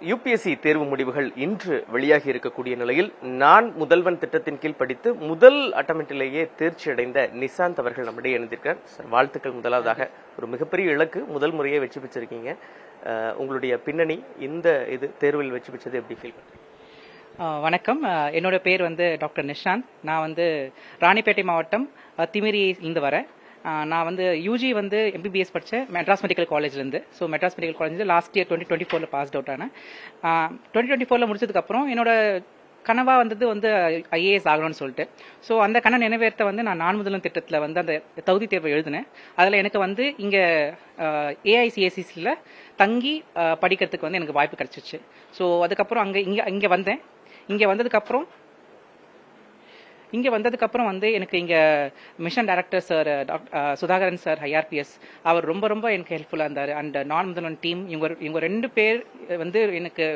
UPSC தேர்வு முடிவுகள் இன்று வெளியாகி இருக்கக்கூடிய நிலையில் நான் முதல்வன் திட்டத்தின் கீழ் படித்து முதல் அட்டமெண்டிலேயே தேர்ச்சி அடைந்த நிசாந்த் அவர்கள் நம்மிடையே இணைந்திருக்கார். சார், வாழ்த்துக்கள். முதலாவதாக ஒரு மிகப்பெரிய இலக்கு, முதல் முறையே வெற்றி பெற்றிருக்கீங்க. உங்களுடைய பின்னணி இந்த தேர்வில் வெற்றி பெற்றது எப்படி ஃபீல் பண்றீங்க? வணக்கம். என்னோட பேர் டாக்டர் நிஷாந்த். நான் ராணிப்பேட்டை மாவட்டம் திமிரியிலிருந்து வரேன். நான் யூஜி எம்பிபிஎஸ் படித்தேன் மெட்ராஸ் மெடிக்கல் காலேஜ்லேருந்து. ஸோ மெட்ராஸ் மெடிக்கல் காலேஜில் லாஸ்ட் இயர் 2024 பாஸ்ட் அவுட் ஆனேன். 2024 முடிச்சதுக்கப்புறம் என்னோட கனவா ஐஏஎஸ் ஆகணும்னு சொல்லிட்டு, ஸோ அந்த கனவு நிறைவேற்ற நான் முதலும் திட்டத்தில் அந்த தகுதி தேர்வை எழுதினேன். அதில் எனக்கு இங்கே ஏஐசிஎஸ்சியில் தங்கி படிக்கிறதுக்கு எனக்கு வாய்ப்பு கிடைச்சிச்சு. ஸோ அதுக்கப்புறம் இங்கே வந்தேன். இங்கே வந்ததுக்கப்புறம் எனக்கு இங்கே mission director sir Sudhakaran sir IRPS அவர் ரொம்ப எனக்கு ஹெல்ப்ஃபுல்லாக இருந்தார். அண்ட் நான் முதல்வன் டீம் இவங்க 2 பேர் எனக்கு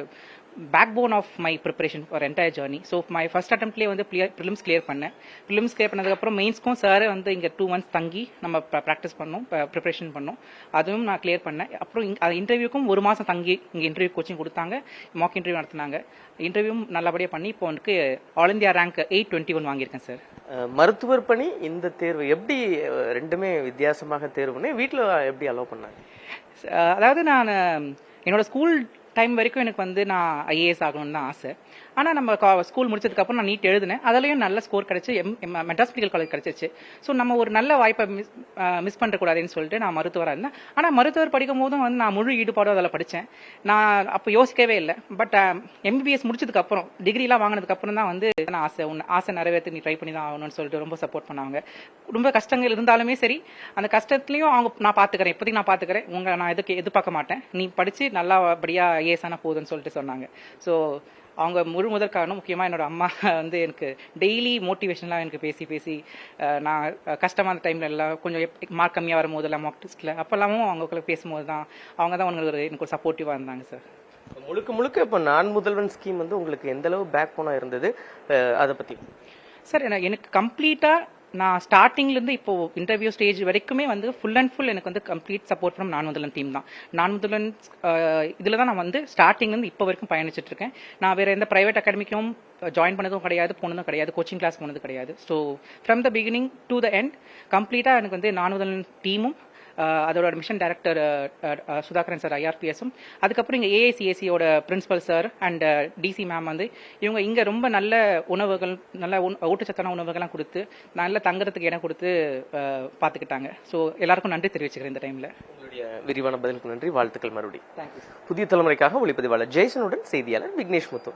backbone of my preparation for entire journey. So my first அட்டம்ப்ட்லேயே ப்ரிலிம்ஸ் கிளியர் பண்ணேன். ப்ரிலிம்ஸ் கிளியர் பண்ணதுக்கப்புறம் மெயின்ஸ்க்கும் சார் இங்கே 2 months தங்கி நம்ம ப்ராக்டிஸ் பண்ணோம், ப்ரிப்பரேஷன் பண்ணோம். அதுவும் நான் கிளியர் பண்ணேன். அப்புறம் இன்டர்வியூக்கும் 1 மாதம் தங்கி இங்கே இன்டர்வியூ கோச்சிங் கொடுத்தாங்க, மாக் இன்டர்வியூ நடத்தினாங்க. இன்டர்வியூவும் நல்லபடியாக பண்ணி இப்போ எனக்கு ஆல் இந்தியா ரேங்க் 821 வாங்கியிருக்கேன் சார். மருத்துவர் பணி இந்த தேர்வு எப்படி ரெண்டுமே வித்தியாசமாக தேர்வு பண்ணி வீட்டில் எப்படி அலோவ் பண்ணாங்க? அதாவது நான் என்னோட ஸ்கூல் டைம் வரைக்கும் எனக்கு நான் ஐஏஎஸ் ஆகணும்னு தான் ஆசை. ஆனால் நம்ம ஸ்கூல் முடிச்சதுக்கப்புறம் நான் நீட் எழுதினேன். அதுலேயும் நல்ல ஸ்கோர் கிடைச்சி மெட்ராஸ் மெடிக்கல் காலேஜ் கிடைச்சிச்சு. ஸோ நம்ம ஒரு நல்ல வாய்ப்பை மிஸ் பண்ணக்கூடாதுன்னு சொல்லிட்டு நான் மருத்துவராக இருந்தேன். ஆனால் மருத்துவர் படிக்கும் போதும் நான் முழு ஈடுபாடும் அதில் படித்தேன். நான் அப்போ யோசிக்கவே இல்லை. பட் எம்பிபிஎஸ் முடிச்சதுக்கப்புறம் டிகிரிலாம் வாங்கினதுக்கப்புறம் தான் ஆசை நிறைவேற்றி நீ ட்ரை பண்ணி தான் ஆகணும்னு சொல்லிட்டு ரொம்ப சப்போர்ட் பண்ணாங்க. ரொம்ப கஷ்டங்கள் இருந்தாலுமே சரி, அந்த கஷ்டத்துலையும் நான் பார்த்துக்கிறேன், இப்போதைக்கு நான் பார்த்துக்கிறேன், நான் எதிர்பார்க்க மாட்டேன், நீ படித்து நல்லபடியாக ஐஏஎஸ் ஆனால் போதுன்னு சொல்லிட்டு சொன்னாங்க. ஸோ அவங்க முதல் காரணம் முக்கியமாக என்னோட அம்மா எனக்கு டெய்லி மோட்டிவேஷன்லாம் எனக்கு பேசி நான் கஷ்டமான டைம்ல எல்லாம் கொஞ்சம் மார்க் கம்மியாக வரும்போது எல்லாம் மார்க் டெஸ்ட்டில் அப்போல்லாமும் அவங்களுக்கு பேசும்போது தான் அவங்க தான் எனக்கு ஒரு சப்போர்ட்டிவாக இருந்தாங்க சார். முழுக்க இப்போ நான் முதல்வன் ஸ்கீம் உங்களுக்கு எந்த அளவு பேக் போனா இருந்தது, அதை பற்றி சார்? எனக்கு கம்ப்ளீட்டாக நான் ஸ்டார்டிங்லேருந்து இப்போ இன்டர்வியூ ஸ்டேஜ் வரைக்குமே ஃபுல் அண்ட் ஃபுல் எனக்கு கம்ப்ளீட் சப்போர்ட் ஃப்ரம் நான் முதல்வன் டீம் தான். நான் முதல்வன் இதில் தான் நான் ஸ்டார்டிங்லேருந்து இப்போ வரைக்கும் பயணிச்சுட்டு இருக்கேன். நான் வேறு எந்த ப்ரைவேட் அகாடமிக்கும் ஜாயின் பண்ணதும் கிடையாது, போனதும் கிடையாது, கோச்சிங் கிளாஸ் போனது கிடையாது. So from the beginning to the end கம்ப்ளீட்டாக எனக்கு நான் முதல்வன் டீமும் அதோட மிஷன் டைரக்டர் சுதாகரன் சார் ஐஆர்பிஎஸும், அதுக்கப்புறம் இங்கே ஏஐசிஎஸ்சியோட principal sir and DC ma'am இவங்க இங்கே ரொம்ப நல்ல உணவுகள், நல்ல ஊட்டச்சத்தான உணவுகள்லாம் கொடுத்து நல்ல தங்குறதுக்கு இடம் கொடுத்து பார்த்துக்கிட்டாங்க. ஸோ எல்லாருக்கும் நன்றி தெரிவிச்சுக்கிறேன் இந்த டைமில். உங்களுடைய விரிவான பதிலுக்கு நன்றி, வாழ்த்துக்கள் மறுபடியும். தேங்க்யூ. புதிய தலைமுறைக்காக ஒளிப்பதிவாளர் ஜெய்சனுடன் செய்தியாளர் விக்னேஷ் முத்து.